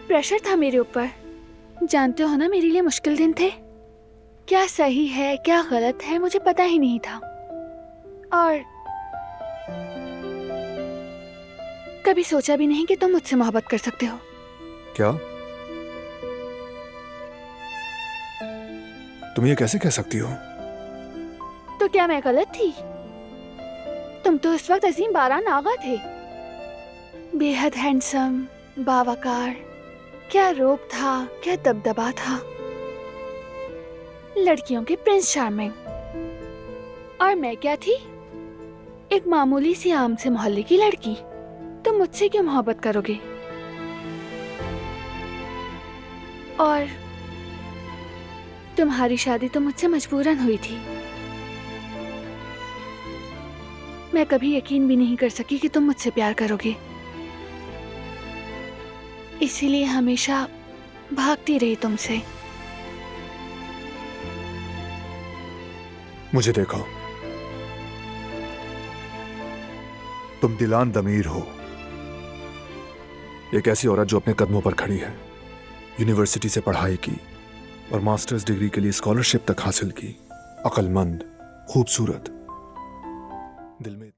Pressure था मेरे ऊपर। जानते हो ना, मेरे लिए मुश्किल दिन थे। क्या सही है क्या गलत है मुझे पता ही नहीं था। और कभी सोचा भी नहीं कि तुम मुझसे मोहब्बत कर सकते हो। क्या? तुम ये कैसे कह सकती हो? तो क्या मैं गलत थी? तुम तो इस वक्त अजीम बारान आगा थे, बेहद हैंडसम, बावकार। क्या रूप था, क्या दबदबा था। लड़कियों के प्रिंस चार्मिंग। और मैं क्या थी? एक मामूली सी आम से मोहल्ले की लड़की। तुम मुझसे क्यों मोहब्बत करोगे? और तुम्हारी शादी तो मुझसे मजबूरन हुई थी। मैं कभी यकीन भी नहीं कर सकी कि तुम मुझसे प्यार करोगे। इसीलिए हमेशा भागती रही तुमसे। मुझे देखो, तुम दिलान दमीर हो। एक ऐसी औरत जो अपने कदमों पर खड़ी है, यूनिवर्सिटी से पढ़ाई की और मास्टर्स डिग्री के लिए स्कॉलरशिप तक हासिल की। अक्लमंद, खूबसूरत, दिल में